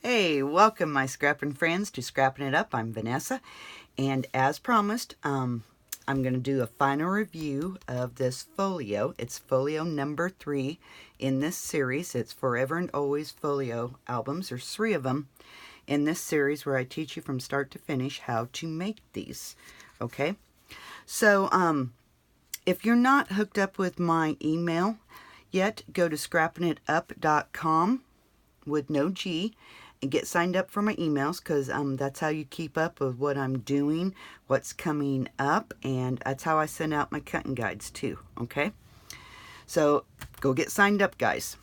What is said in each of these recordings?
Hey, welcome my Scrappin' friends to Scrappin' It Up. I'm Vanessa, and as promised, I'm going to do a final review of this folio. It's folio number 3 in this series. It's Forever and Always folio albums. There's 3 of them in this series where I teach you from start to finish how to make these. Okay, so if you're not hooked up with my email yet, go to scrappinitup.com with no G and get signed up for my emails, because that's how you keep up with what I'm doing, what's coming up, and that's how I send out my cutting guides too. Okay, so go get signed up, guys.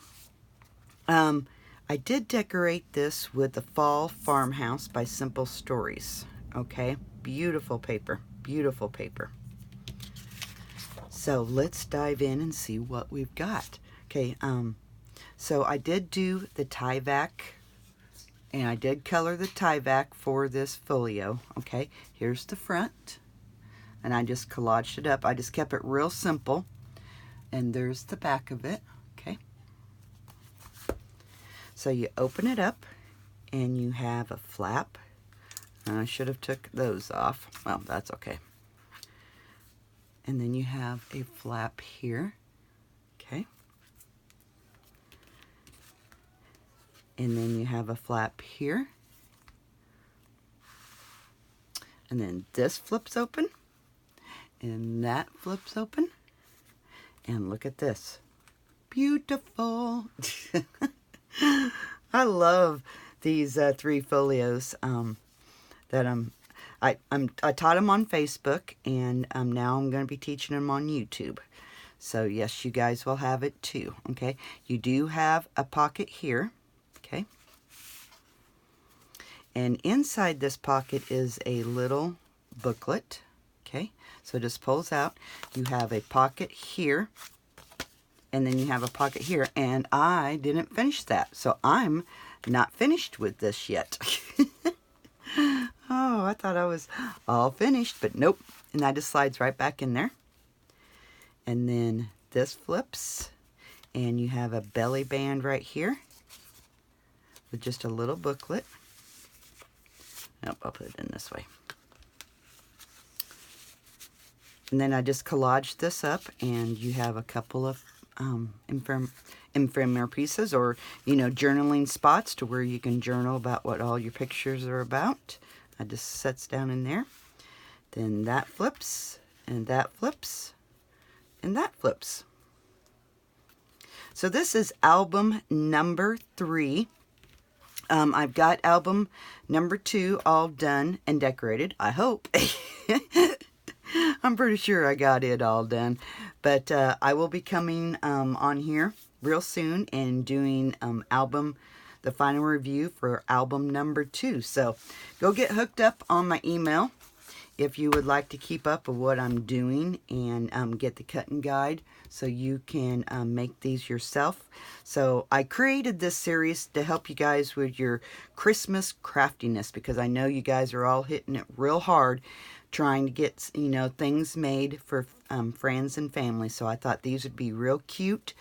I did decorate this with the Fall Farmhouse by Simple Stories. Okay, beautiful paper, beautiful paper. So let's dive in and see what we've got. Okay, so I did do the tie-back, and I did color the tie-back for this folio. Okay, here's the front, and I just collaged it up. I just kept it real simple, and there's the back of it. Okay, so you open it up, and you have a flap. I should have took those off. Well, that's okay. And then you have a flap here. Okay. And then you have a flap here. And then this flips open. And that flips open. And look at this. Beautiful. I love these 3 folios that I taught them on Facebook, and now I'm going to be teaching them on YouTube. So yes, you guys will have it too. Okay, you do have a pocket here. Okay, and inside this pocket is a little booklet. Okay, so it just pulls out. You have a pocket here, and then you have a pocket here, and I didn't finish that, so I'm not finished with this yet. Oh, I thought I was all finished, but nope. And that just slides right back in there. And then this flips, and you have a belly band right here with just a little booklet. Nope, I'll put it in this way. And then I just collaged this up, and you have a couple of ephemeral pieces, or journaling spots to where you can journal about what all your pictures are about. It just sets down in there. Then that flips, and that flips, and that flips. So this is album number 3. I've got album number 2 all done and decorated, I hope. I'm pretty sure I got it all done. But I will be coming on here real soon and doing the final review for album number 2. So go get hooked up on my email if you would like to keep up with what I'm doing, and get the cutting guide so you can make these yourself. So I created this series to help you guys with your Christmas craftiness, because I know you guys are all hitting it real hard trying to get things made for friends and family. So I thought these would be real cute.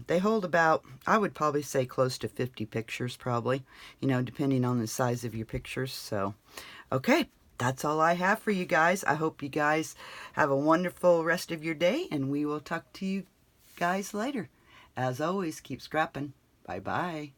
They hold about, I would probably say, close to 50 pictures, probably, depending on the size of your pictures. So, okay, that's all I have for you guys. I hope you guys have a wonderful rest of your day, and we will talk to you guys later. As always, keep scrapping. Bye-bye.